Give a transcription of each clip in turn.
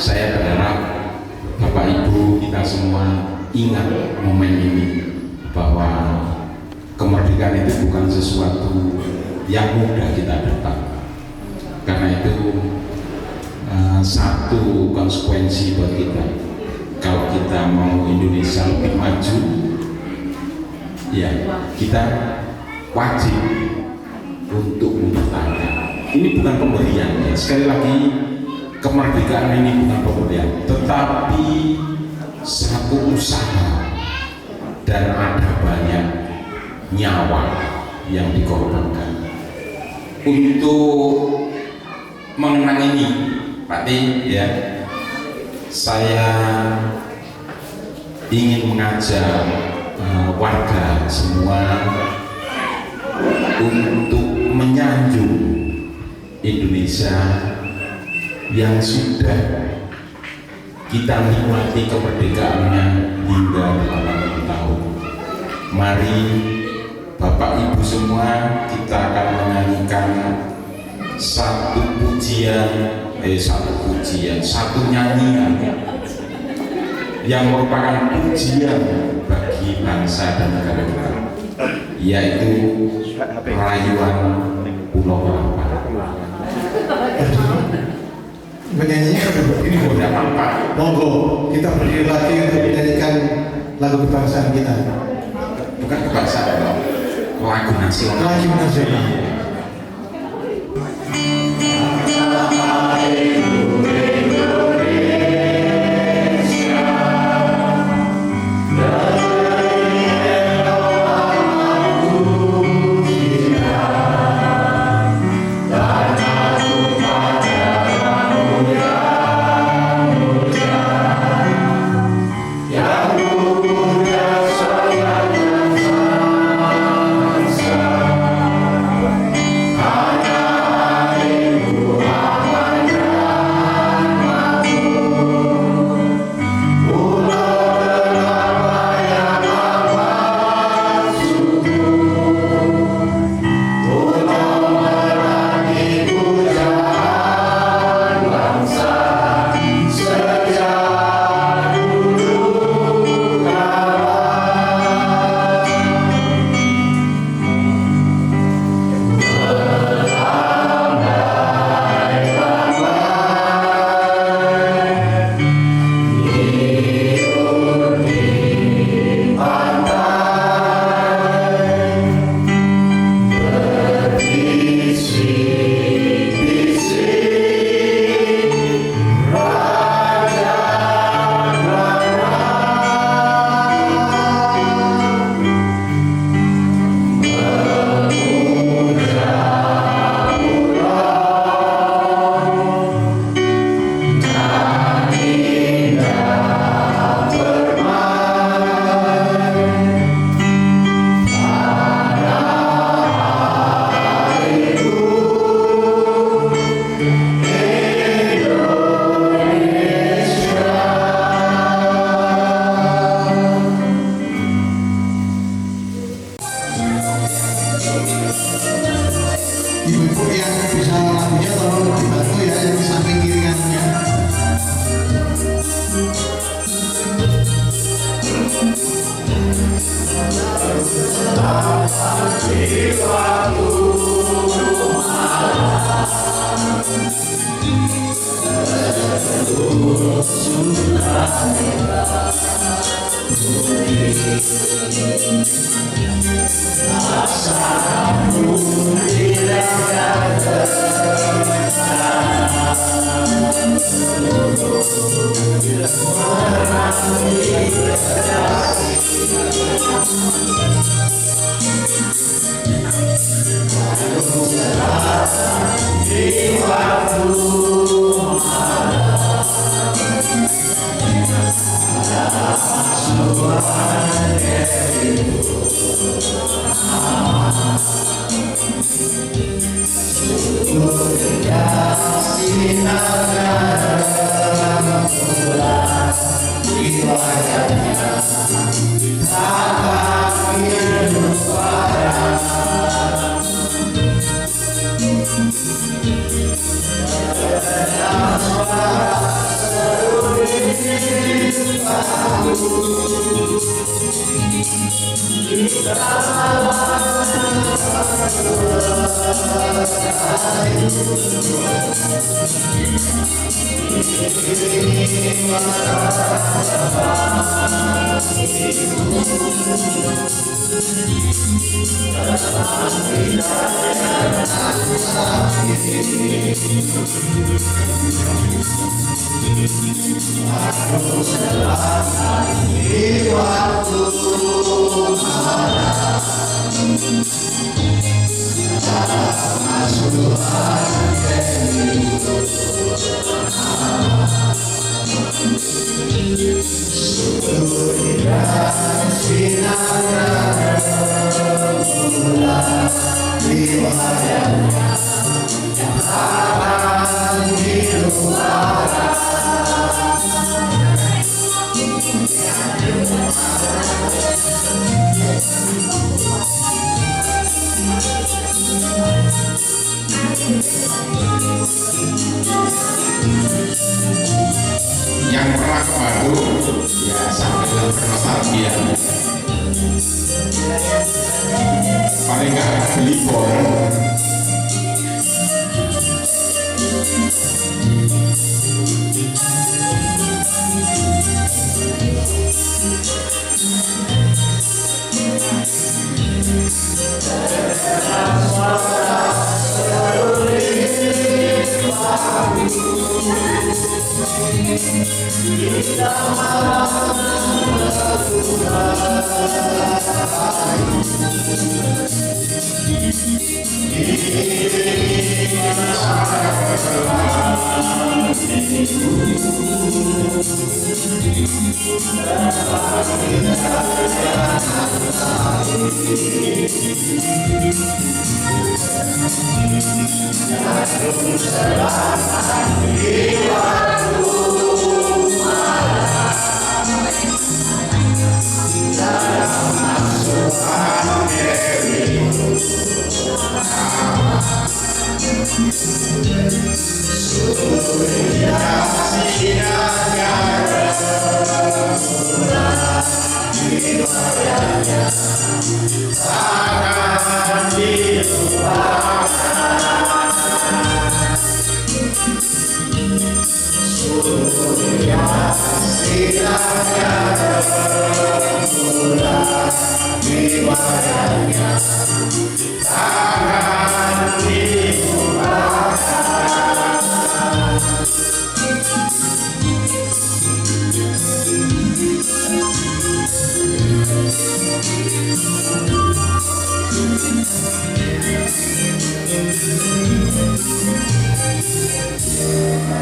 Saya berharap Bapak Ibu kita semua ingat momen ini, bahwa kemerdekaan itu bukan sesuatu yang mudah kita dapat. Karena itu satu konsekuensi buat kita, kalau kita mau Indonesia lebih maju, ya kita wajib untuk mempertahankan. Ini bukan pemberian, ya. Sekali lagi, kemerdekaan ini bukan pemberian, tetapi satu usaha, dan ada banyak nyawa yang dikorbankan untuk mengenang ini. Pak Ti, ya, saya ingin mengajak warga semua untuk menyanjung Indonesia yang sudah kita nikmati kemerdekaannya hingga 80 tahun. Mari Bapak Ibu semua, kita akan menyanyikan satu nyanyian yang merupakan pujian bagi bangsa dan negara kita, yaitu Rayuan Pulau Rampa. Menyanyinya ini Tidak apa-apa. monggo kita berdiri lagi untuk menyanyikan lagu kebangsaan kita. Bukan kebangsaan, lagu nasional. Lagu nasional. Ibu-ibu yang bisa lagunya tolong dibantu ya, yang samping kiri kanannya. Yang pernah ke Bandung ya sampai bernostalgia, paling nggak beli bor.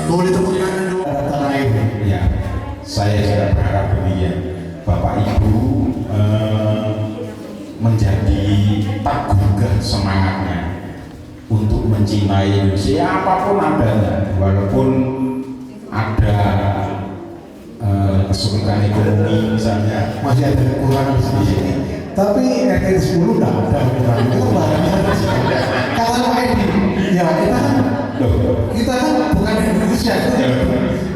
Boleh tepuk tangan dulu. Terakhir. Ya, saya sudah berharap demikian. Bapak Ibu menjadi tak gugah semangatnya untuk mencintai Indonesia apapun adanya, walaupun ada kesulitan ekonomi misalnya, Masih ada kekurangan di sini. Tapi RT 10 enggak ada kekurangan. Itu barangnya kata Pak Edi, ya kita kan bukan Indonesia.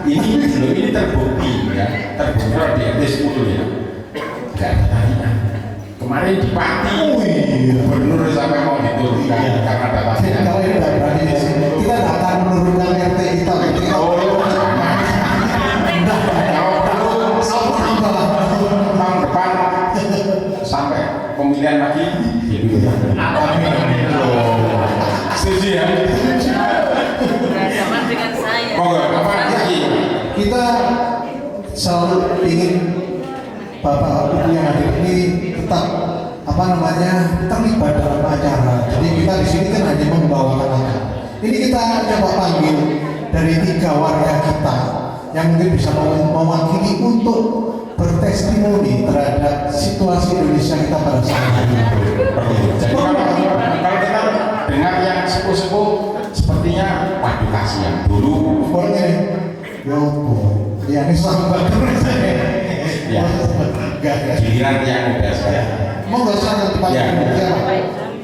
ini terbukti ya, terbukti di RT 10 ya. Enggak ada tarian. Kemarin di Pati, gubernur sampai mau diturunkan karena datanya. Kalau ini tidak berani di sini, kita tidak akan menurunkan RT kita. Tahun depan sampai pemilihan lagi gitu ya. Setuju ya? Sama dengan saya. Apa lagi? Kita selalu ingin Bapak Ibu yang hadir ini tetap terlibat dalam acara. Jadi kita di sini kan hanya membawakan acara. Ini kita coba panggil dari 3 warga kita yang mungkin bisa mewakili untuk bertestimoni terhadap situasi Indonesia kita pada saat ini. Jadi kalau kita dengar yang sepuh-sepuh sepertinya waduh kasihan dulu. Pokoknya yo boy, ya ini sambat terus. Ya, giliran yang muda saya. Mau nggak salah tempat Ya. siapa?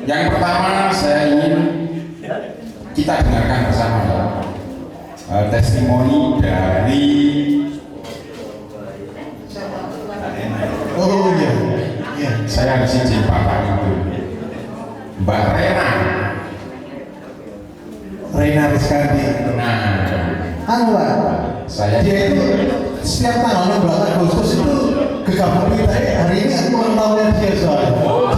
Yang pertama saya ingin kita dengarkan bersama testimoni dari si Bapak itu Mbak Rena. Rena Rizkandi. Nah, Anu Pak, saya dia itu setiap tanggal 16 Agustus itu gegabah kita hari ini aku ulang tahunnya dia soalnya. wah,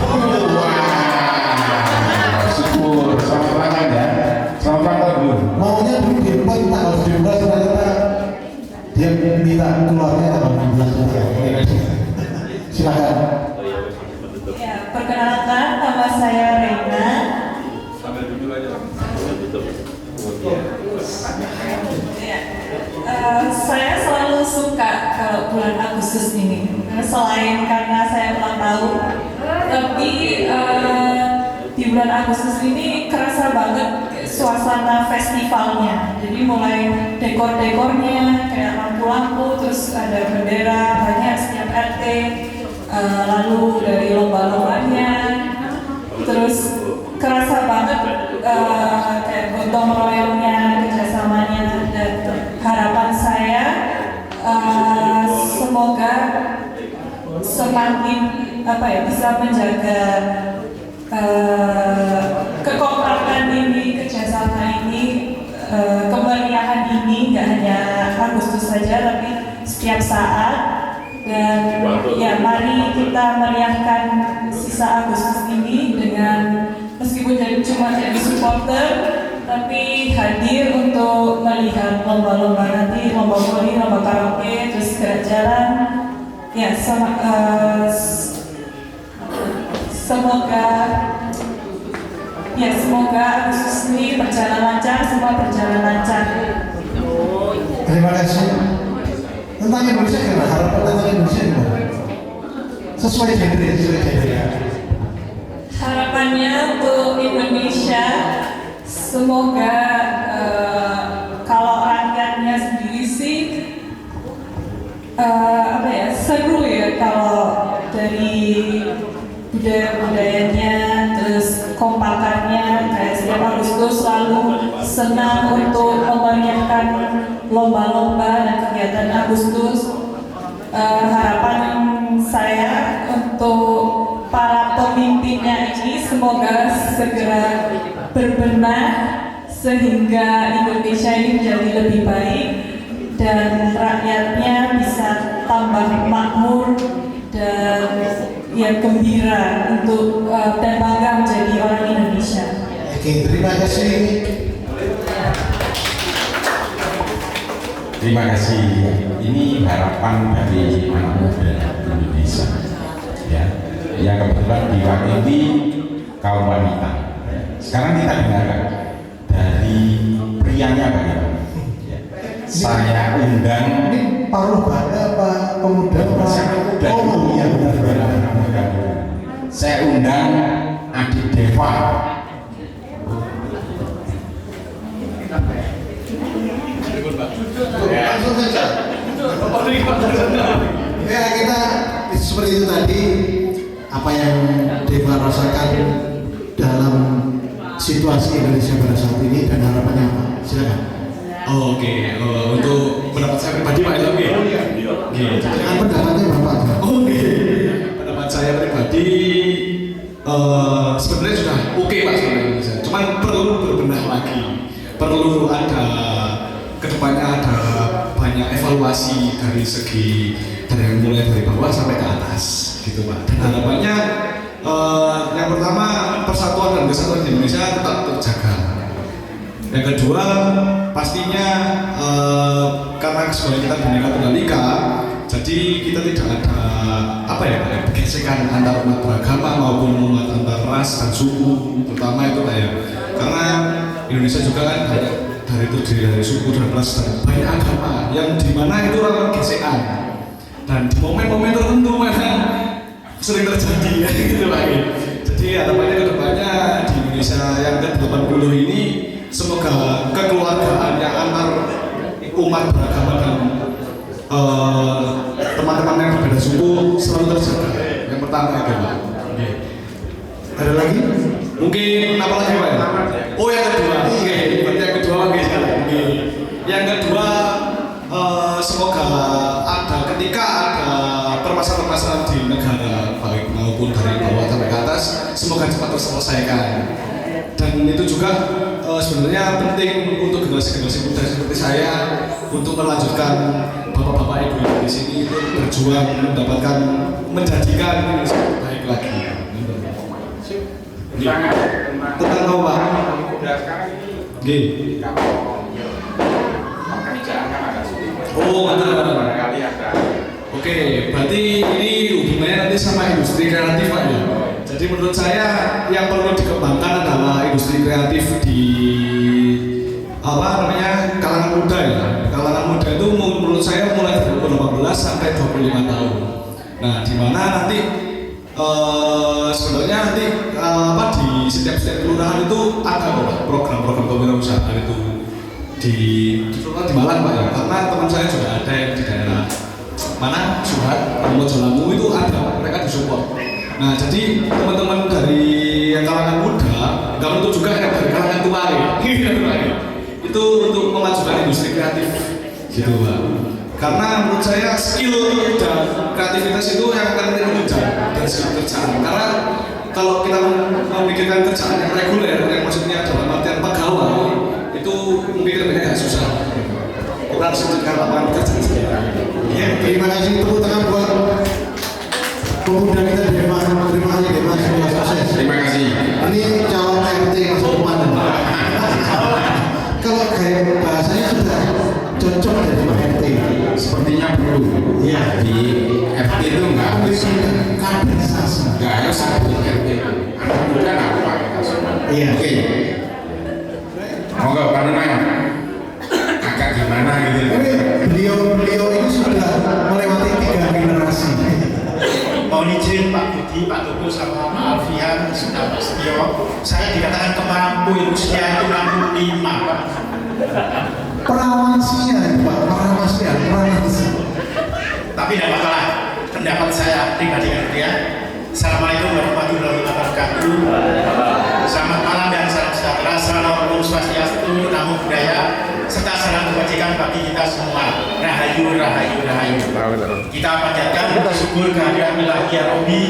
syukur, selamat ulang tahun ya, selamat ulang tahun dulu. Maunya dulu di depan tanggal 17 ternyata dia minta keluarnya tanggal 16. Silakan. Ya, perkenalkan nama saya Reina. Saya selalu suka kalau bulan Agustus ini, selain karena saya ulang tahun, tapi di bulan Agustus ini kerasa banget suasana festivalnya. Jadi mulai dekor-dekornya kayak lampu-lampu, terus ada bendera banyak setiap RT, lalu dari lomba-lombanya, terus kerasa banget kayak gotong royongnya, kerjasamanya, dan harapan saya semoga semakin bisa menjaga kekompakan ini, kerjasama ini, kemeriahan ini nggak hanya Agustus saja tapi setiap saat. Dan ya, mari kita meriahkan sisa Agustus ini dengan meskipun cuma jadi supporter, tapi hadir untuk melihat lomba-lomba nanti, lomba voli, lomba karaoke, terus gerak jalan. Ya, semoga Agustus ini berjalan lancar, semua berjalan lancar. Terima kasih. Tentang Indonesia gimana? Harapan tentang Indonesia gimana? Sesuai genre. Harapannya untuk Indonesia, semoga kalau rakyatnya sendiri sih seru ya, kalau dari budayanya, terus kompakannya, kayak setiap Agustus selalu senang untuk memeriahkan lomba-lomba dan kegiatan Agustus. Harapan saya untuk para pemimpinnya ini semoga segera berbenah sehingga Indonesia ini menjadi lebih baik dan rakyatnya bisa tambah makmur dan ya gembira untuk dan bangga menjadi orang Indonesia. Oke, terima kasih. Terima kasih. Ini harapan dari anak muda Indonesia. Ya, yang kebetulan diwakili kaum wanita. Sekarang kita dengarkan dari prianya bagaimana. Ya. Saya undang. Ini paruh bada apa pemuda apa? Oh iya benar. Saya undang Adik Deva. Langsung saja. Ya, kita seperti itu tadi apa yang Deva rasakan dalam situasi Indonesia pada saat ini dan harapannya apa? Silakan. Oke, untuk pendapat saya pribadi Pak Ilham ya. Jangan pendapatnya Bapak. Oke. Pendapat saya pribadi sebenarnya sudah oke Pak sebenarnya. Cuman perlu berbenah lagi. Perlu ada kedepannya ada banyak evaluasi dari segi dari mulai dari bawah sampai ke atas gitu Pak. Dan harapannya yang pertama persatuan dan kesatuan di Indonesia tetap terjaga. Yang kedua pastinya karena sebagai kita Bhinneka Tunggal Ika, jadi kita tidak ada gesekan antar umat beragama maupun umat antar ras dan suku, terutama itu Pak ya. Karena Indonesia juga kan terdiri dari suku dan ras dan banyak agama yang dimana itu rawan gesekan dan di momen-momen tertentu memang sering terjadi ya gitu Pak. Jadi harapannya kedepannya di Indonesia yang ke-80 ini semoga kekeluargaannya antar umat beragama dan teman-teman yang berbeda suku selalu terjaga. Yang pertama itu Pak. Ada lagi? Mungkin apa lagi Pak? Oh yang kedua. Oke, berarti yang kedua lagi sekarang. Yang kedua semoga ketika ada permasalahan-permasalahan di negara baik maupun dari bawah terselesaikan. Dan itu juga sebenarnya penting untuk generasi-generasi muda seperti saya untuk melanjutkan bapak-bapak ibu di sini untuk berjuang menjadikan Indonesia lebih baik lagi. Tentang apa Pak? Gini. Oh, barangkali ada. Oke, berarti ini hubungannya nanti sama industri kreatif Pak ya. Jadi menurut saya yang perlu dikembangkan adalah industri kreatif di kalangan muda ya. Kalangan muda itu menurut saya mulai dari umur 18 sampai 25 tahun. Nah, di mana nanti sebenarnya nanti di setiap kelurahan itu ada program-program kewirausahaan itu terutama di Malang Pak ya. Karena teman saya juga ada yang di daerah mana Suhat, Mojolamu itu ada, mereka disupport. Nah, jadi teman-teman dari yang kalangan muda, kalau itu juga yang dari kalangan tua itu untuk memajukan industri kreatif, gitu Pak. Karena menurut saya skill dan kreativitas itu yang akan menunjang dari segi kerjaan. Karena kalau kita memikirkan kerjaan yang reguler, yang maksudnya dalam artian pegawai, itu memikirnya agak susah. Kurang sedikit lapangan kerja sekitar. Ya, terima kasih, tepuk tangan buat pemuda kita di Demak. Terima kasih Demak, sudah sukses. Terima kasih. Ini calon RT masa depan. Kalau kayak bahasanya sudah cocok jadi RT. Sepertinya perlu. Ya, Di RT itu enggak kaderisasi. enggak harus seperti RT. Anak muda apa kita semua. Iya. Oke. Monggo Pak Nunang. Agak gimana gitu. Tapi beliau ini sudah melewati 3 generasi. Mohon izin Pak Budi, Pak Tugu sama Pak Alfian, sudah Pak Setio. Saya dikatakan kemampu usia itu 65 Pak. Perawansia Pak, perawansia. Tapi tidak apa-apa, pendapat saya pribadi ya. Assalamualaikum warahmatullahi wabarakatuh. Selamat malam dan salam sejahtera, salam swastiastu, namo buddhaya, serta salam kebajikan bagi kita semua. Rahayu, rahayu, rahayu. Kita panjatkan syukur kehadiran ilahi ya Rabbi,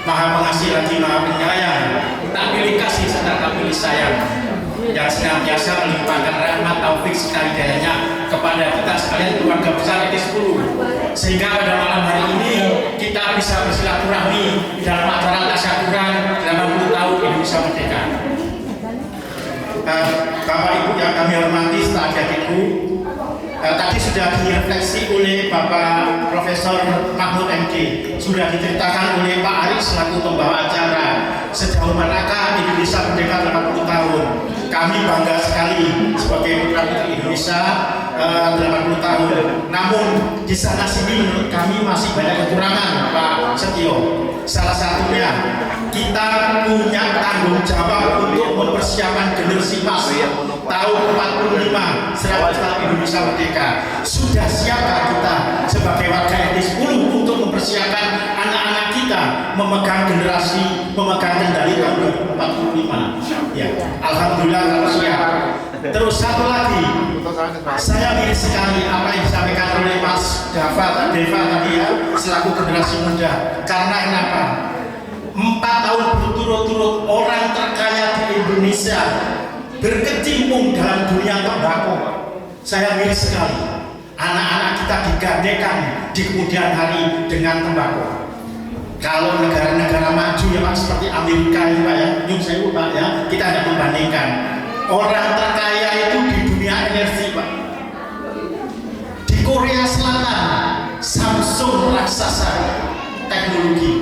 Maha Pengasih lagi Maha Penyayang, tak pilih kasih serta tak pilih sayang, yang senantiasa melimpahkan rahmat taufik sekali dayanya kepada kita sekalian keluarga besar RT 10, sehingga pada malam hari ini kita bisa bersilaturahmi dalam acara tasyakuran 80 tahun Indonesia Merdeka. Bapak Ibu yang kami hormati, adik-adikku, tadi sudah direfleksi oleh Bapak Profesor Mahmud MD, sudah diceritakan oleh Pak Aris selaku pembawa acara sejauh manakah Indonesia Merdeka 80 tahun. Kami bangga sekali sebagai putra putri Indonesia 80 tahun. Namun di sana sini menurut kami masih banyak kekurangan Pak Setio. Salah satunya kita punya tanggung jawab untuk mempersiapkan generasi emas tahun 45 setelah Indonesia Merdeka. Sudah siapkah kita sebagai warga RT 10 untuk mempersiapkan anak-anak kita memegang generasi, memegang kendali tahun 2045? Ya, alhamdulillah kalau siap. Terus satu lagi, saya miris sekali apa yang disampaikan oleh Mas Deva tadi ya, selaku generasi muda. Karena kenapa? 4 tahun berturut-turut orang terkaya di Indonesia berkecimpung dalam dunia tembakau. Saya miris sekali. Anak-anak kita digandekan di kemudian hari dengan tembakau. Kalau negara-negara maju ya Pak, seperti Amerika ini Pak ya, nyum sewu Pak ya, kita tidak membandingkan. Orang terkaya itu di dunia energi Pak. Di Korea Selatan, Samsung raksasa teknologi.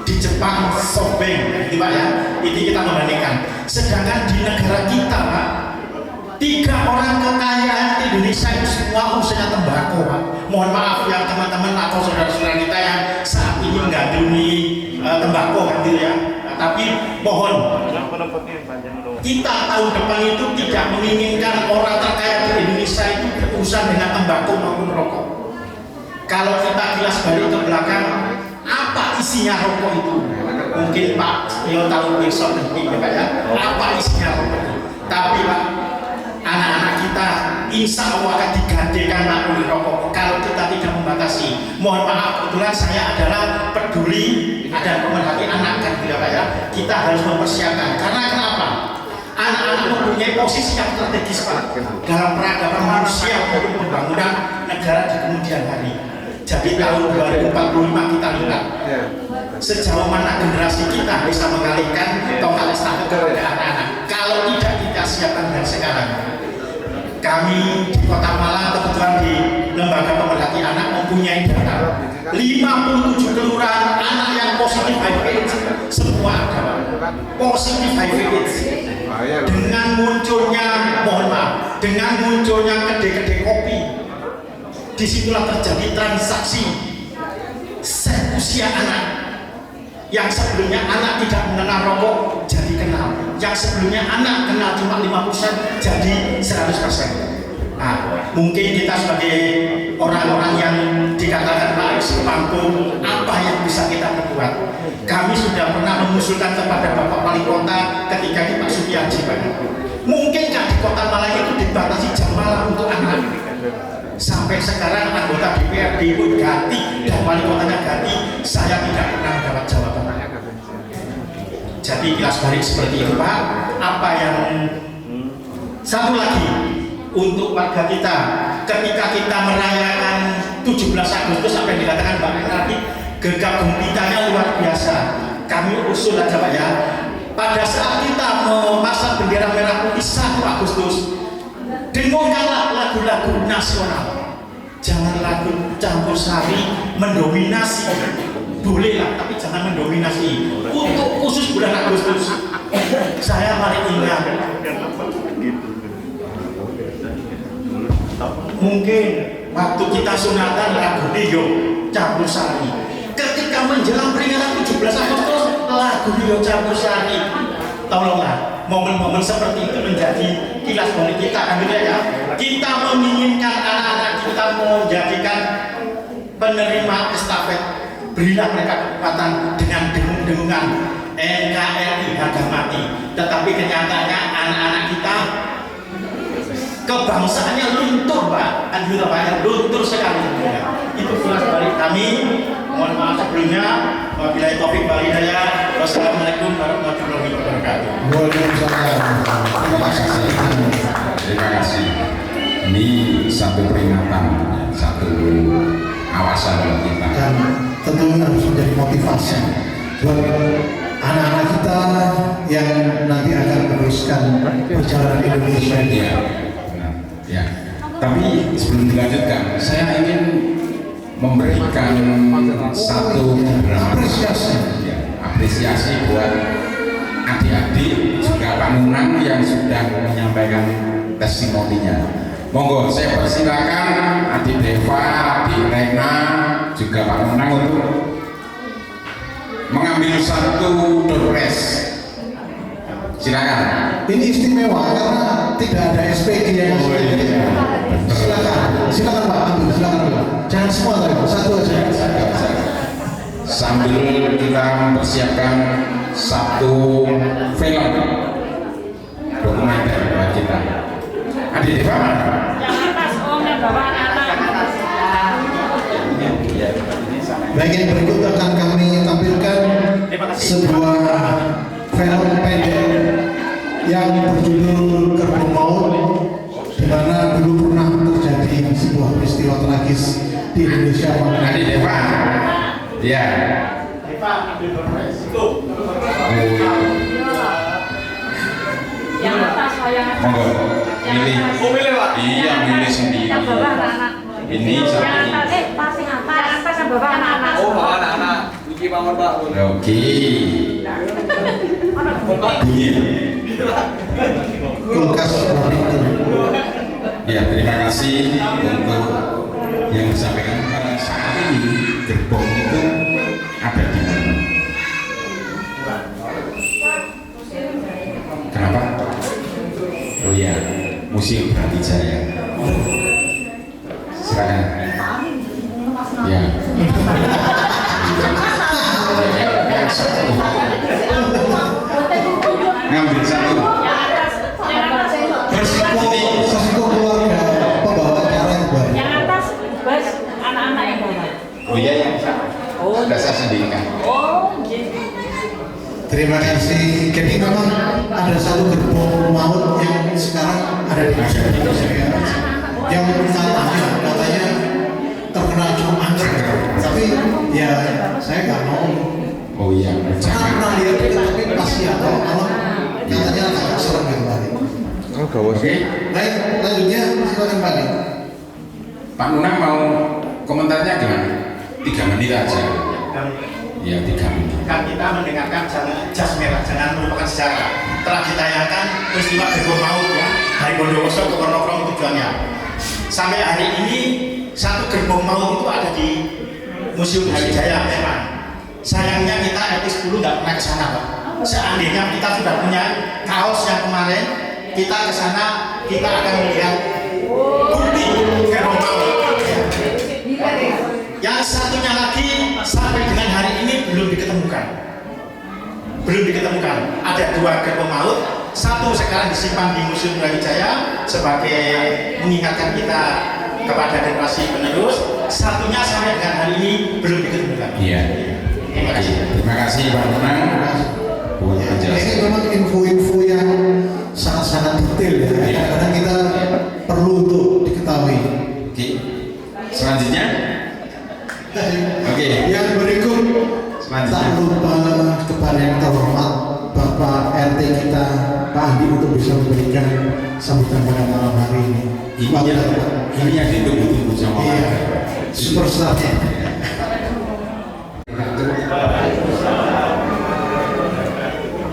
Di Jepang, SoftBank, gitu Pak ya. Ini kita membandingkan. Sedangkan di negara kita Pak, 3 orang kekayaan di Indonesia itu semua usaha tembakau Pak. Mohon maaf ya teman-teman atau saudara-saudara kita yang saat ini menggandrungi tembakau kan gitu ya. Tapi mohon kita tahun depan itu tidak menginginkan orang terkaya di Indonesia itu berurusan dengan tembakau maupun rokok. Kalau kita kilas balik ke belakang, apa isinya rokok itu? Mungkin Pak Setio tahu besok nanti ya Pak ya, apa isinya rokok itu? Tapi Pak, anak-anak kita insya Allah akan digantikan oleh rokok kalau kita tidak membatasi generasi. Mohon maaf, kebetulan saya adalah peduli dan pemerhati anak kan ya Pak ya. Kita harus mempersiapkan. Karena kenapa? Anak-anak mempunyai posisi yang strategis Pak dalam peradaban manusia maupun pembangunan negara di kemudian hari. Jadi tahun 2045 kita lihat sejauh mana generasi kita bisa mengalihkan tongkat estafet kepada anak-anak. Kalau tidak kita siapkan dari sekarang. Kami di Kota Malang kebetulan di Lembaga Pemerhati Anak mempunyai data 57 kelurahan anak yang positif HIV semua ada positif HIV dengan munculnya, mohon maaf, dengan munculnya kedai-kedai kopi, disitulah terjadi transaksi seks usia anak. Yang sebelumnya anak tidak mengenal rokok jadi kenal, yang sebelumnya anak kenal cuma 5% jadi 100%. Nah, mungkin kita sebagai orang-orang yang dikatakan Pak sepangku, apa yang bisa kita perbuat? Kami sudah pernah mengusulkan kepada Bapak Wali Kota ketika di Pak Sutiaji, Pak. Mungkinkah di Kota Malang itu dibatasi jam malam untuk anak? Sampai sekarang anggota DPRD pun ganti dan wali kotanya ganti, saya tidak pernah mendapat jawaban. Jadi kilas balik seperti itu Pak. Apa yang satu lagi untuk warga kita, ketika kita merayakan 17 Agustus sampai dikatakan Mbak tadi gegap gempitanya luar biasa. Kami usul aja Pak ya, pada saat kita memasang bendera merah putih 1 Agustus, dengarkanlah lagu-lagu nasional, jangan lagu campur sari mendominasi, bolehlah tapi jangan mendominasi. Untuk khusus bulan Agustus, saya mari ingat, mungkin waktu kita sunatan lagu Dio campur sari, ketika menjelang peringatan 17 Agustus lagu Dio campur sari. Tolonglah momen-momen seperti itu menjadi kilas balik kita kan ya. Kita menginginkan anak-anak kita menjadikan penerima estafet, berilah mereka kekuatan dengan dengung-dengungan NKRI harga mati. Tetapi kenyataannya anak-anak kita kebangsaannya luntur Pak, anjur luntur sekali. Itu kilas balik kami. Mohon maaf sebelumnya. Wabillahi taufiq wal hidayah. Wassalamualaikum warahmatullahi wabarakatuh. Terima kasih. Ini satu peringatan, satu awasan buat kita. Dan tentunya harus menjadi motivasi buat anak-anak kita yang nanti akan meneruskan perjalanan Indonesia ini. Ya, benar. Ya. Tapi sebelum dilanjutkan, saya ingin memberikan satu apresiasi buat adik-adik juga Pamunan yang sudah menyampaikan testimoninya. Monggo saya persilakan adik Deva, adik Rena, juga Pamunan untuk mengambil satu doorpress. Silakan. Ini istimewa karena tidak ada SPD yang silakan Pak, ambil, silakan Pak. Jangan semua tadi, satu aja. Sambil kita mempersiapkan satu film dokumenter buat kita. Adik Deva mana? Yang atas om yang bawah anak. Baik, yang berikut akan kami tampilkan sebuah film pendek yang berjudul Gerbong Maut, di mana dulu pernah terjadi sebuah peristiwa tragis di Indonesia. Adik Deva, ya. Deva, Yang atas saya. Monggo, milih. Milih Pak. Iya, milih sendiri. Yang bawah anak. Ini Yang satu. atas pasti atas. Yang atas yang bawah anak. Oh, anak-anak. Iki bangun Pak. Oke. Bunyi. Kulkas Ya, terima kasih untuk yang disampaikan pada saat ini. Gerbong itu ada di mana? Kenapa? Oh ya, Museum Brawijaya. Silakan. Ya. Yang satu. Ngambil satu. Resiko keluarga pembawa acara yang baik. Yang atas bos anak-anak yang bawah. Oh iya ya, sudah saya sendirikan. Terima kasih. Jadi memang ada satu gerbong maut yang sekarang ada di masyarakat saya, yang katanya terkena cukup angker. Tapi ya saya nggak mau. Oh iya, Saya pernah lihat itu, tapi pasti atau malam katanya agak serem gitu Pak. Oke. Baik, lanjutnya silakan Pak. Pak Nunang mau komentarnya gimana? 3 menit aja. Ya 3 menit. Kan kita mendengarkan jas merah, jangan melupakan sejarah. Telah ditayangkan peristiwa gerbong maut ya, dari Bondowoso ke Wonokromo tujuannya. Sampai hari ini satu gerbong maut itu ada di Museum Brawijaya memang. Sayangnya kita RT 10 nggak pernah ke sana Pak. Seandainya kita sudah punya kaos yang kemarin, kita ke sana kita akan melihat bukti gerbong maut. Yang satunya lagi sampai dengan hari ini belum diketemukan. Ada 2 gerbong maut, satu sekarang disimpan di Museum Brawijaya sebagai mengingatkan kita kepada generasi penerus. Satunya sampai dengan hari ini belum diketemukan. Iya. Terima kasih. Terima kasih Pak Nunang buat Ini penjelasan. memang info-info yang sangat-sangat detail ya. Kadang-kadang kita perlu untuk diketahui. Oke. Selanjutnya. Oke. Yang berikut tak lupa kepada yang terhormat Bapak RT kita Pak Andi untuk bisa memberikan sambutan pada malam hari ini. Ini yang ditunggu-tunggu sama Iya, superstarnya.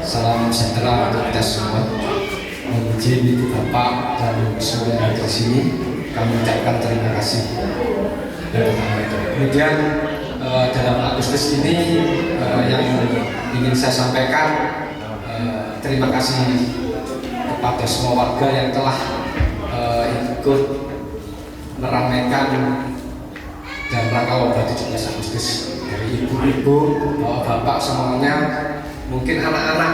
Salam sejahtera untuk kita semua. Mohon izin Ibu Bapak dan semua yang ada di sini, kami ucapkan terima kasih. Kemudian dalam Agustus ini yang ingin saya sampaikan, terima kasih kepada semua warga yang telah ikut meramaikan dalam rangka lomba 17 Agustus, dari ibu-ibu, bapak semuanya. Mungkin anak-anak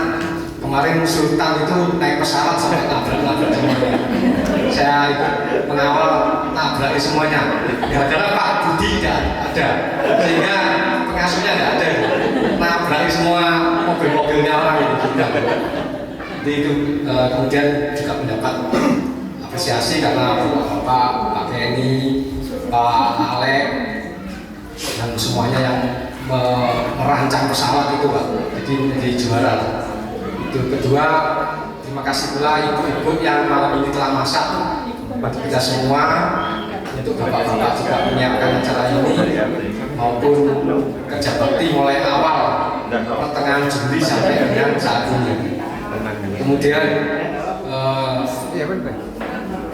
kemarin Sultan itu naik pesawat sampai nabrak semuanya. Saya ikut mengawal nabrak semuanya. Padahal Pak Budi tidak ada, sehingga pengasuhnya tidak ada. Nabrak semua mobil-mobilnya orang itu juga. Jadi itu kemudian juga mendapat apresiasi karena Pak Kenny, Pak Alek, dan semuanya yang merancang pesawat itu Pak, jadi menjadi juara. Itu kedua, terima kasih pula ibu-ibu yang malam ini telah masak bagi kita semua, untuk bapak-bapak juga menyiapkan acara ini maupun kerja bakti mulai awal pertengahan Juli sampai dengan saat ini. Kemudian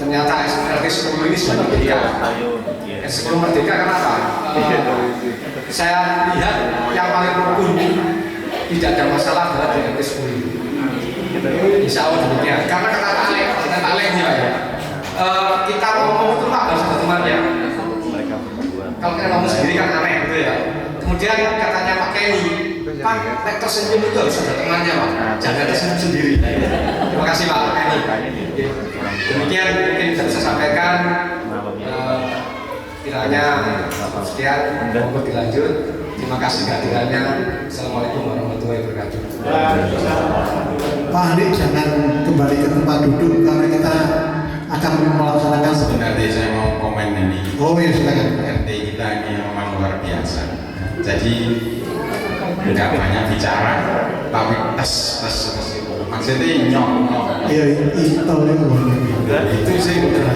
ternyata RT 10 ini sudah merdeka. RT 10 merdeka kenapa? Saya lihat yang paling rukun tidak ada masalah adalah di RT 10. Insya Allah demikian. Karena kata Pak Alek ini Pak ya, kita ngomong itu Pak harus ada temannya. Kalau kita ngomong sendiri kan aneh gitu ya. Kemudian katanya Pak Kenny, Pak tersenyum itu harus ada temannya Pak, jangan tersenyum sendiri. Terima kasih Pak Kenny. Demikian mungkin bisa saya sampaikan. Kiranya sekian, monggo dilanjut. Terima kasih kehadirannya. Assalamualaikum warahmatullahi wabarakatuh. Pak Andi jangan kembali ke tempat duduk karena kita akan melaksanakan Sebenarnya saya mau komen ini. Oh ya silakan. RT kita ini memang luar biasa. Jadi nggak banyak bicara, tapi tes itu. Maksudnya nyok. Iya itu Itu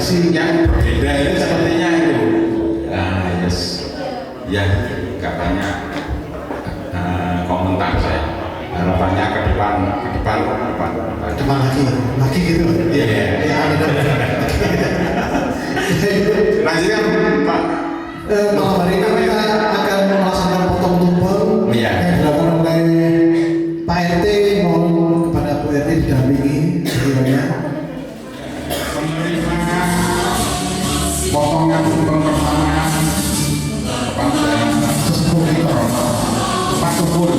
sih yang berbeda itu sepertinya itu. Yes. Ya nggak banyak komentar saya. Harapannya ke depan lagi gitu. Iya. Ya ada. Lanjutkan Pak. Malam hari ini kita akan melaksanakan potong tumpeng Iya. yang dilakukan oleh Pak RT. Mohon kepada Bu RT didampingi beliaunya. Menerima potongan tumpeng pertama kepada Sesepuh kita Pak Kubur.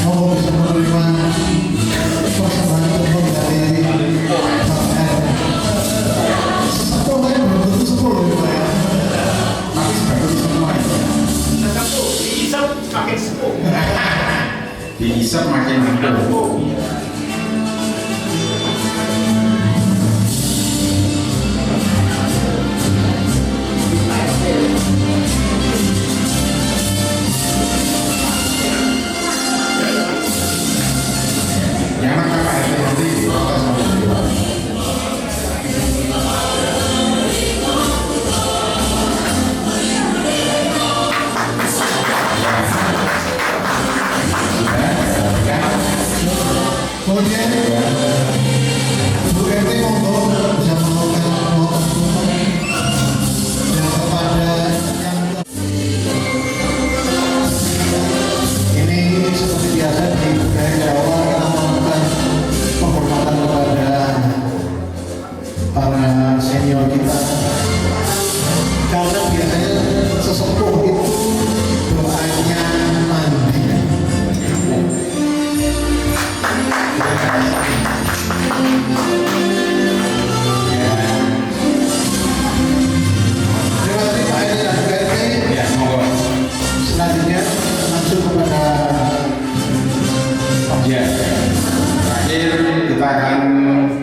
mau bisa menerima persembahan tumpeng dari Pak RT. Sesepuh yang belum tentu sepuh ya Pak ya. Tapi sebagus semua itu. diisep semakin sepuh. Diisep makin empuk. Nyaman Pak RT nanti kita sama beliau. Kemudian Bu RT monggo bisa melakukan motor dan kepada yang ini seperti biasa di budaya Jawa kita melakukan penghormatan kepada para senior kita karena biasanya sesepuh itu doanya mandi. Terima kasih Pak RT dan Bu RT. Ya, monggo. Selanjutnya langsung kepada Ya, terakhir kita akan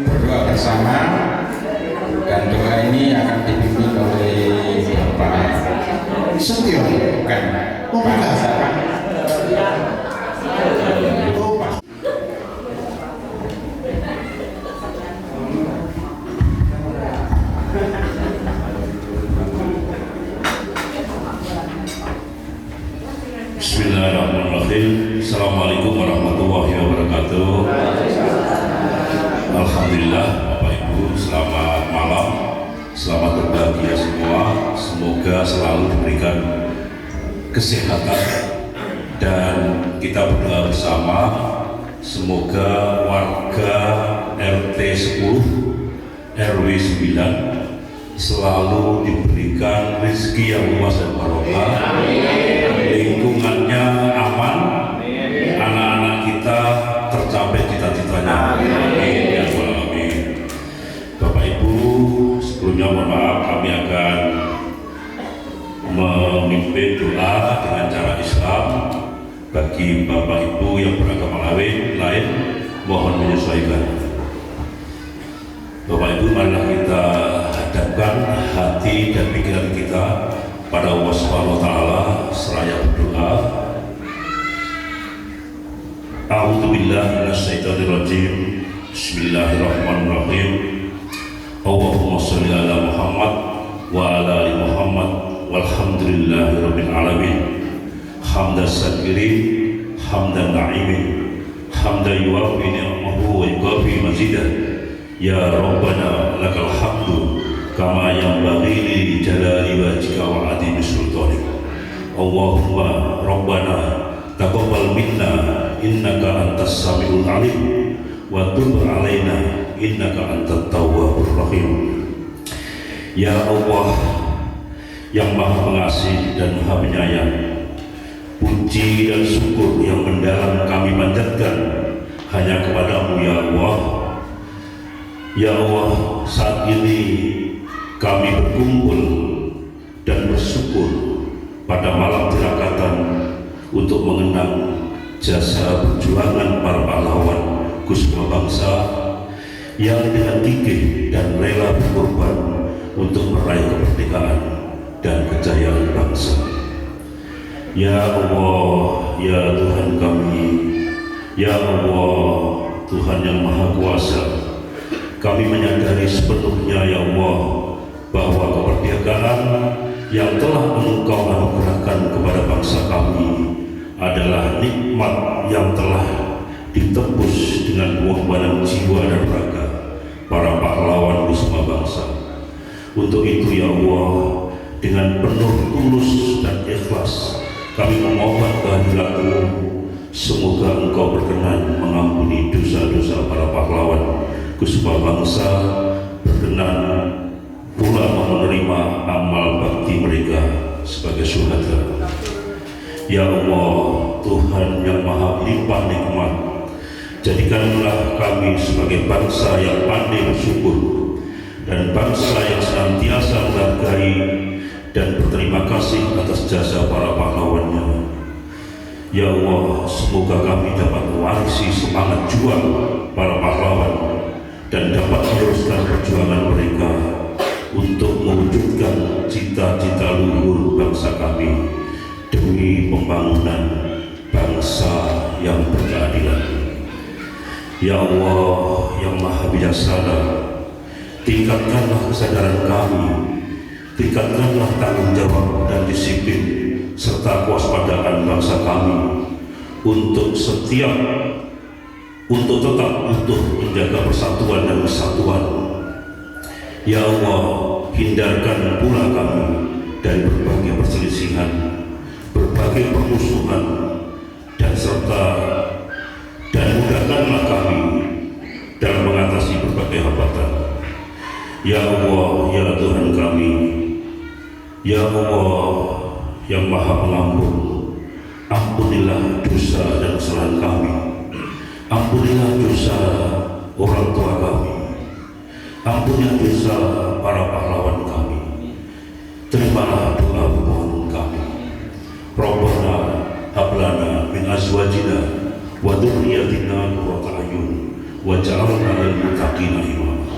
berdoa bersama dan doa ini akan dipimpin oleh Bapak Setio. bukan Oh, bukan. Pak siapa? Oh, Pak. Bismillahirrahmanirrahim. Assalamualaikum warahmatullahi wabarakatuh. Alhamdulillah, Bapak Ibu, selamat malam. Selamat berbahagia semua. Semoga selalu diberikan kesehatan dan kita berdoa bersama. Semoga warga RT 10 RW 9 selalu diberikan rezeki yang luas dan barokah, lingkungannya aman, anak-anak kita tercapai cita-citanya. Amin ya rabbal alamin. Bapak Ibu, sebelumnya mohon maaf, kami akan memimpin doa dengan cara Islam. Bagi Bapak Ibu yang beragama lain, mohon menyesuaikan. Bapak Ibu, marilah kita hadapkan hati dan pikiran kita pada Allah Subhanahu wa taala seraya berdoa. A'udzubillahi minasyaitonirrajim. Bismillahirrahmanirrahim. Allahumma shalli ala Muhammad wa ala ali Muhammad walhamdulillahirabbil alamin. Hamdan syakirin, hamdan na'imin, hamdan yuwafi ni'amahu wa yukafi mazidah. Ya Rabbana lakal hamdu kama yanbaghi li jalali wajhika wa 'azimi sultanik. Allahumma Rabbana taqabbal minna innaka antas samiul alim wa tub 'alaina innaka antat tawwabur rahim. Ya Allah yang Maha Pengasih dan Maha Penyayang, puji dan syukur yang mendalam kami panjatkan hanya kepadamu ya Allah. Ya Allah, saat ini kami berkumpul dan bersyukur pada malam tirakatan untuk mengenang jasa perjuangan para pahlawan Kusuma bangsa yang dengan gigih dan rela berkorban untuk meraih kemerdekaan dan kejayaan bangsa. Ya Allah, ya Tuhan kami, ya Allah, Tuhan yang Maha Kuasa, kami menyadari sepenuhnya ya Allah bahwa kemerdekaan yang telah Engkau anugerahkan kepada bangsa kami adalah nikmat yang telah ditebus dengan pengorbanan jiwa dan raga para pahlawan Kusuma bangsa. Untuk itu ya Allah, dengan penuh tulus dan ikhlas kami memohon kehadirat-Mu, semoga Engkau berkenan mengampuni dosa-dosa para pahlawan Kusuma bangsa, berkenan pula menerima amal bakti mereka sebagai syuhada. Ya Allah, Tuhan yang Maha Limpah nikmat, jadikanlah kami sebagai bangsa yang pandai bersyukur dan bangsa yang senantiasa menghargai dan berterima kasih atas jasa para pahlawannya. Ya Allah, semoga kami dapat mewarisi semangat juang para pahlawan dan dapat meneruskan perjuangan mereka untuk mewujudkan cita-cita luhur bangsa kami demi pembangunan bangsa yang berkeadilan. Ya Allah yang Maha Bijaksana, tingkatkanlah kesadaran kami, tingkatkanlah tanggung jawab dan disiplin serta kewaspadaan bangsa kami untuk tetap utuh menjaga persatuan dan kesatuan. Ya Allah, hindarkan pula kami dari berbagai perselisihan, berbagai permusuhan, dan mudahkanlah kami dalam mengatasi berbagai hambatan. Ya Allah, ya Tuhan kami, ya Allah yang Maha Pengampun, ampunilah dosa dan kesalahan kami, ampunilah dosa orang tua kami, ampunilah dosa para pahlawan kami. Terimalah doa permohonan kami. Rabbana hab lana min azwajina wa dzurriyyatina qurrata a'yun waj'alna lil muttaqina imama.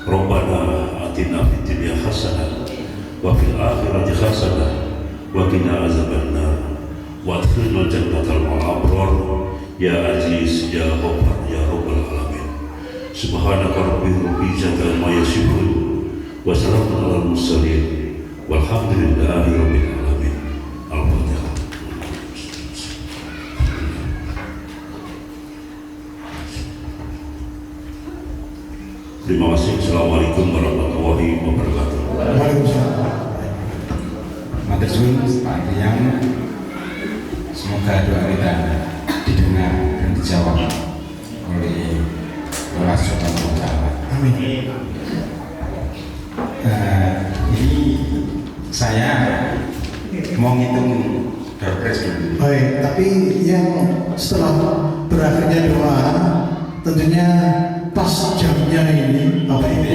Rabbana atina fid dunya hasanah wa fil akhirati hasanah wa qina azabannar wa adkhilna jannatal abrar ya aziz ya ghaffar ya rabbal alamin. Subhanaka rabbil izzati amma yasifun wa salamun alal mursalin walhamdulillahi rabbil alamin. Al-Fatihah. Terima kasih. Assalamualaikum warahmatullahi wabarakatuh. Waalaikumsalam. Matur suwun Pak Riyang, semoga doa kita didengar dan dijawab oleh Allah Subhanahu wa Ta'ala. Amin. Ini saya mau ngitung doorpress dulu. Baik, tapi yang setelah berakhirnya doa, tentunya pas jamnya ini, Bapak Ibu,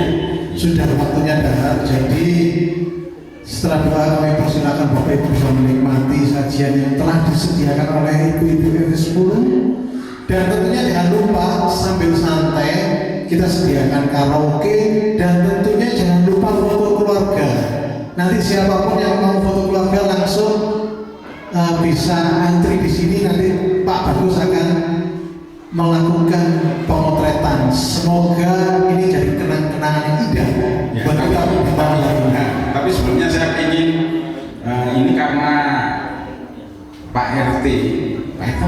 sudah waktunya dahar. Jadi setelah doa kami persilakan Bapak Ibu bisa menikmati sajian yang telah disediakan oleh Ibu-Ibu RT 10. Dan tentunya jangan lupa sambil santai kita sediakan karaoke dan tentunya jangan lupa foto keluarga. Nanti siapapun yang mau foto keluarga langsung bisa antri di sini. Nanti Pak Bagus akan melakukan pemotretan. Semoga ini jadi kenang-kenangan yang indah buat kita di tahun lalu. Tapi sebelumnya saya ingin ini karena Pak RT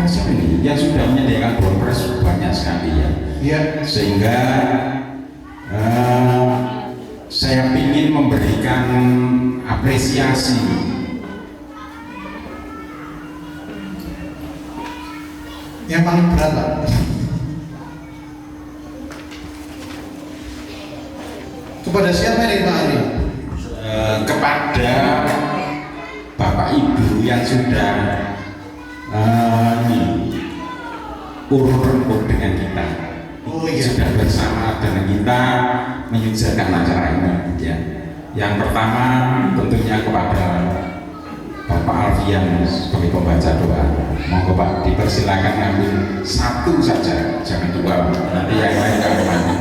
siapa ini yang sudah menyediakan doorpress banyak sekali ya. Ya. Sehingga saya ingin memberikan apresiasi Yang paling berat Pak. Kepada siapa ini Pak Ali? Kepada Bapak Ibu yang sudah urut dengan kita. Oh iya. Sudah bersama dengan kita menyukseskan acara ini ya. Yang pertama tentunya kepada Bapak Alfian sebagai pembaca doa. Monggo Pak dipersilakan ngambil satu saja, jangan dua. Nanti yang lain kami mandi.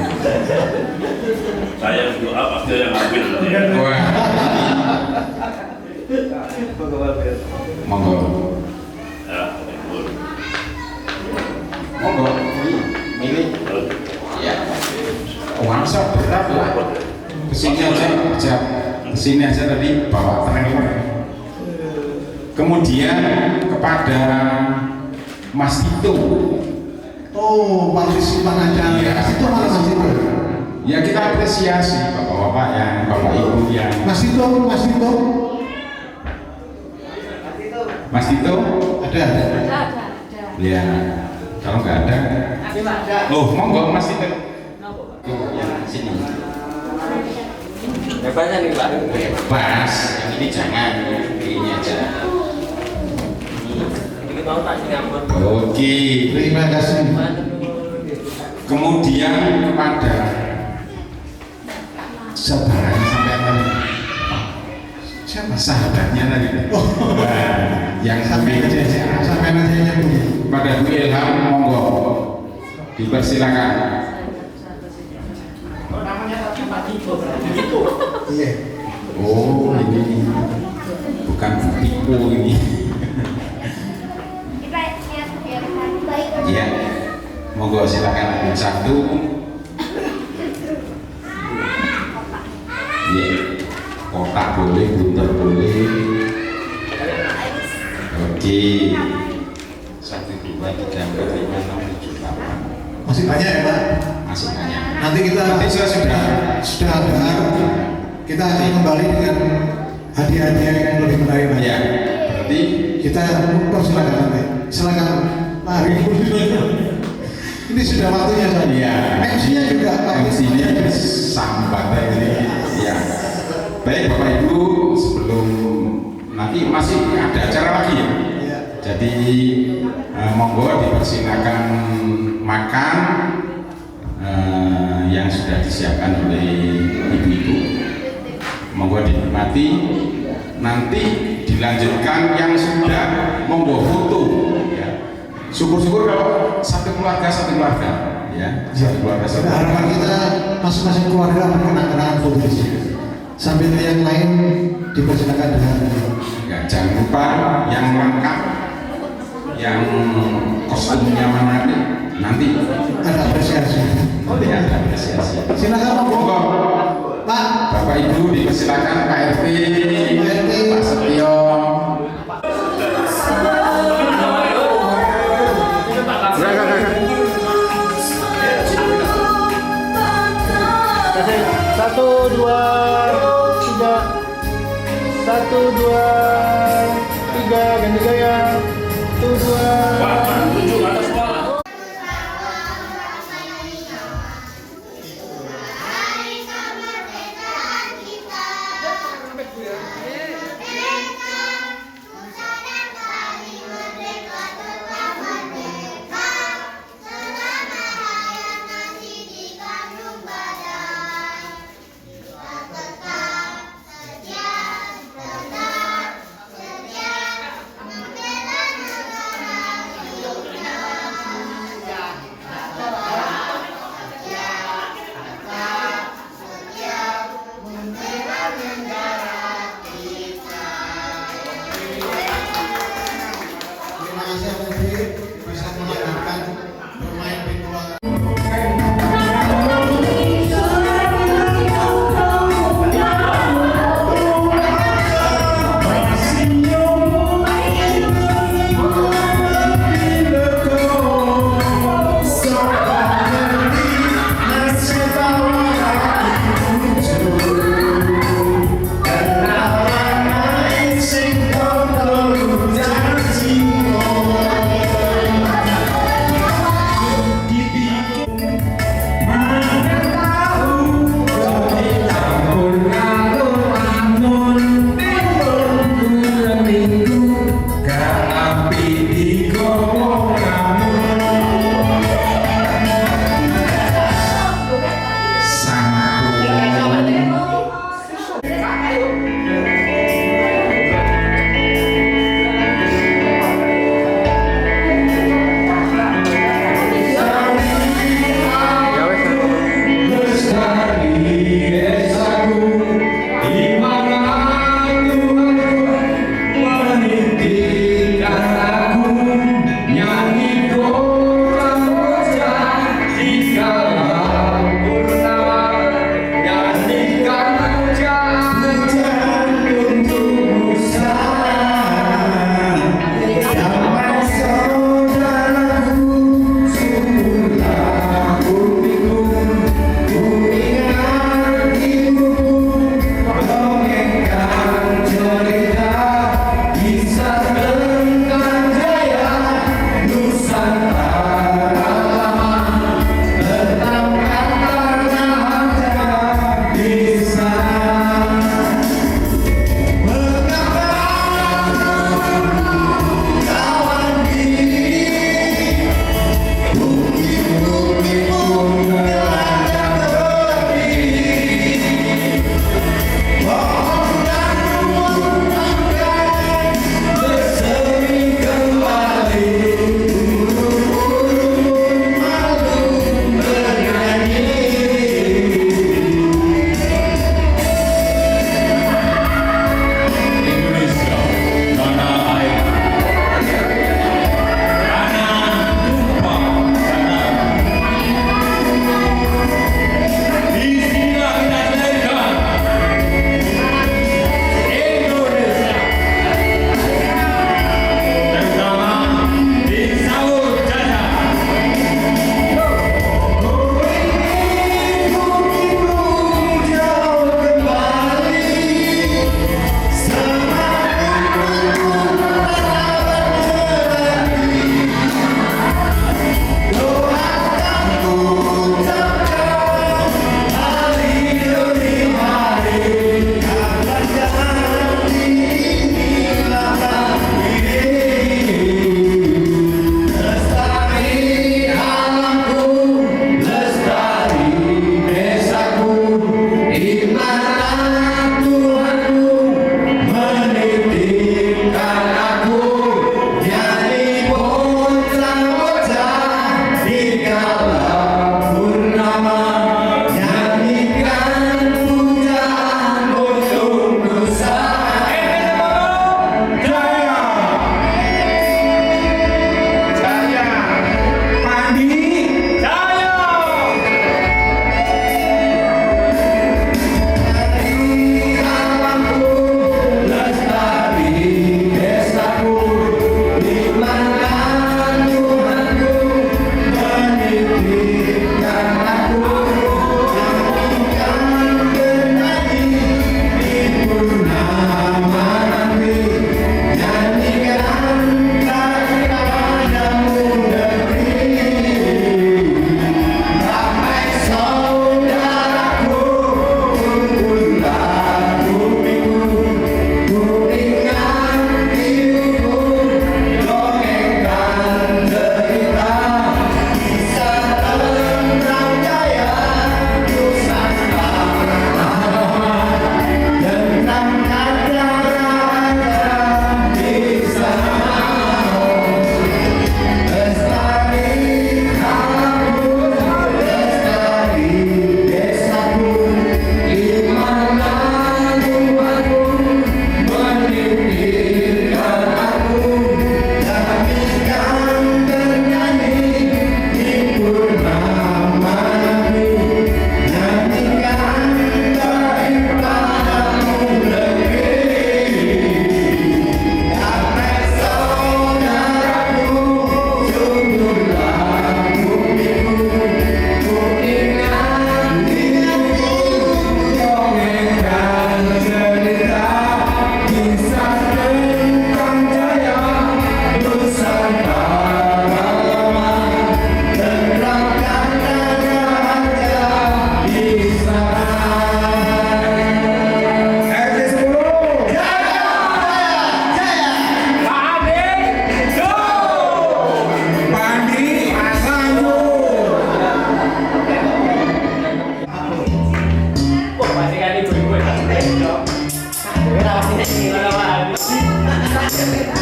Saya doa pasti yang ambil. Wah. Monggo. Ya, Monggo. Milih. Ya. Wangsa berat lah. Kesini aja tadi bawa trailer. Kemudian kepada Mas Tito. Oh, partisipan acara. Iya. Itu mana Mas Tito? Ya kita apresiasi bapak-bapak yang bapak ibu yang Mas Tito, Mas Tito. Mas Tito Ada. ya kalau nggak ada oh monggo Mas Tito yang sini Hebatnya nih Pak. Mas yang ini jangan ini aja Ini mau tak Singapura. oke. Terima kasih. Kemudian kepada saudaranya sampai tadi siapa sahabatnya tadi Oh. Nah, yang sampai aja nyebut. pada Bu Ilham, monggo dipersilakan. Iya. Oh, ini bukan tipu ini. Iya, monggo silakan. Satu. Iya, kotak boleh, bunter boleh. Oke. 1, 2, 3, 4, 5, 6, 7, 8. Masih banyak ya Pak? Masih banyak. Nanti kita Nanti saya sudah ada. Kita akan kembali dengan hadiah-hadiah yang lebih menarik lagi. Ya, berarti Kita persilakan nanti. Silakan Pak Ari. Ini sudah waktunya Pak. Iya. MC-nya juga Pak. MC-nya sambat ini. Ya. Baik Bapak Ibu, sebelum nanti masih ada acara lagi ya. Iya. Jadi monggo dipersilakan makan yang sudah disiapkan oleh ibu-ibu. Monggo dinikmati. Nanti dilanjutkan yang sudah monggo foto. Ya. Syukur-syukur kalau satu keluarga ya. Satu keluarga satu. Kita harapan kita masing-masing keluarga akan kenang-kenangan foto di sini. Sambil yang lain dipersilakan dengan Ya, jangan lupa yang lengkap, yang kostumnya mana nanti ada apresiasi. ada apresiasi. Silakan Monggo, Pak. Bapak Ibu dipersilakan Pak RT, Pak Setio. Satu, dua, tiga. 1, 2, 3, ganti gaya. 1, 2. Hari kemerdekaan kita.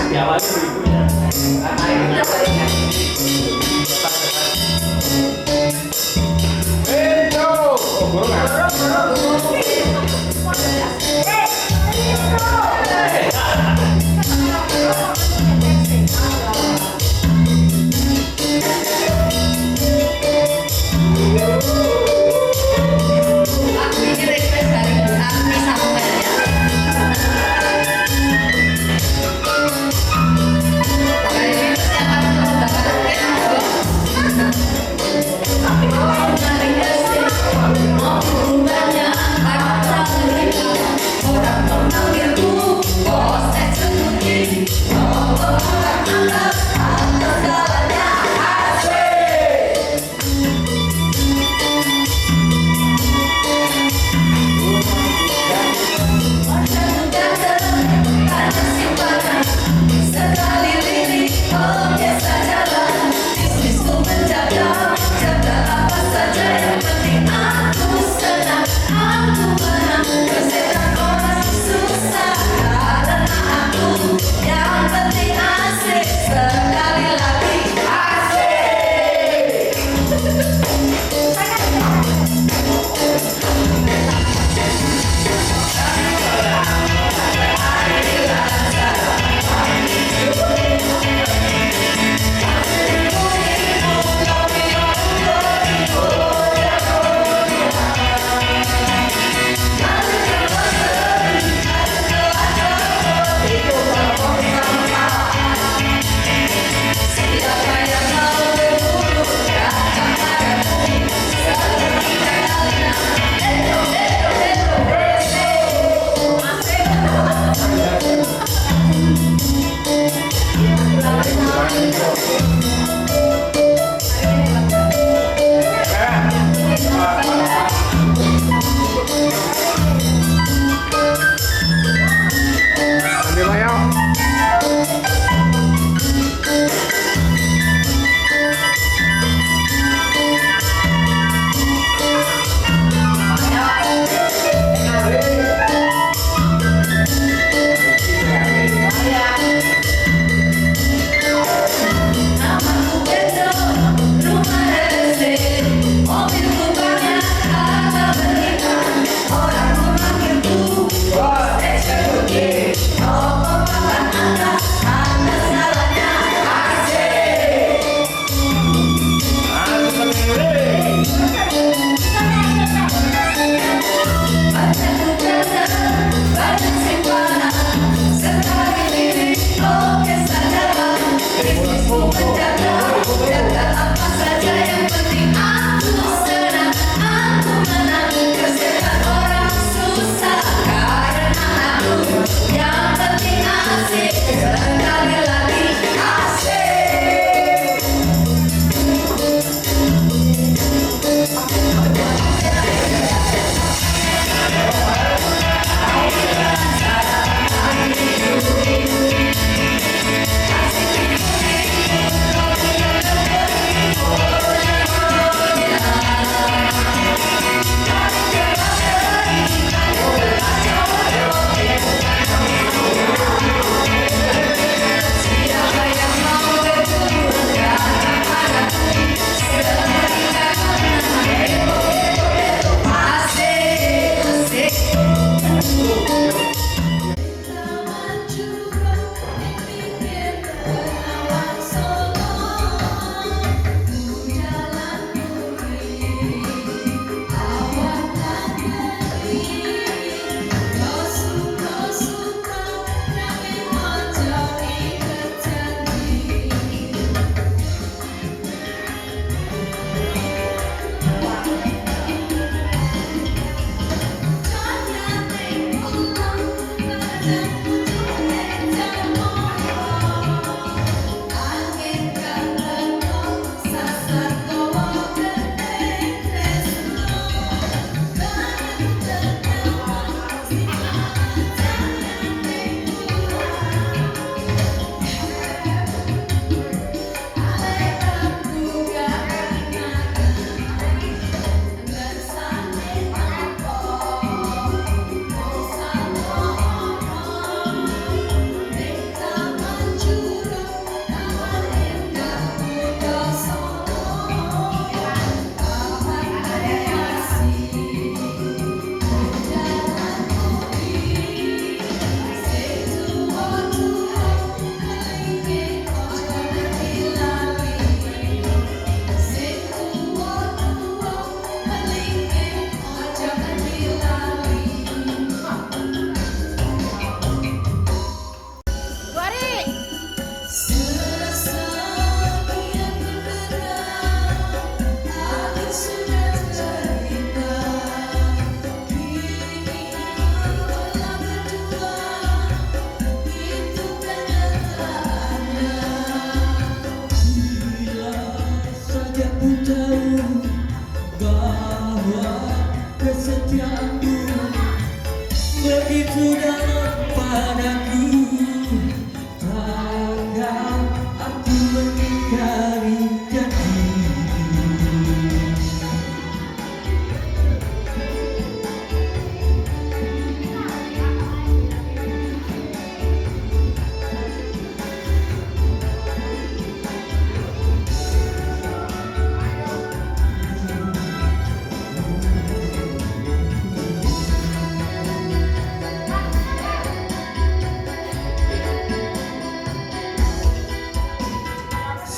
Diawali ibunya. Aku ini request dari Ami Samuel ya. Dari requestnya kami mendapatkan mau banyak kata mereka orang memanggilku bos eksekutif orang anggap atas segalanya asik. Sekali lirik, oke saja lah. Bisnisku menjaga apa saja yang penting aku senang, aku menang. Persetan orang susah karena aku yang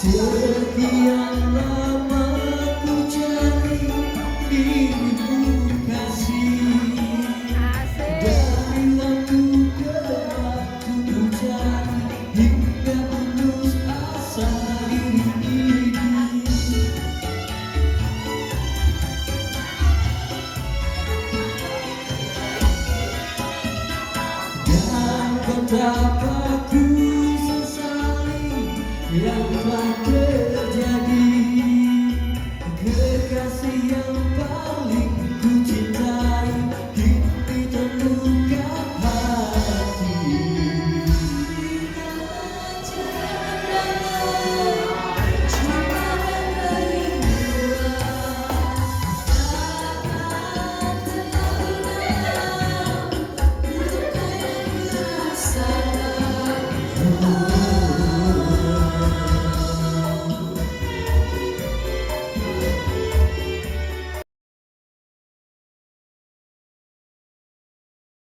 Sekian lama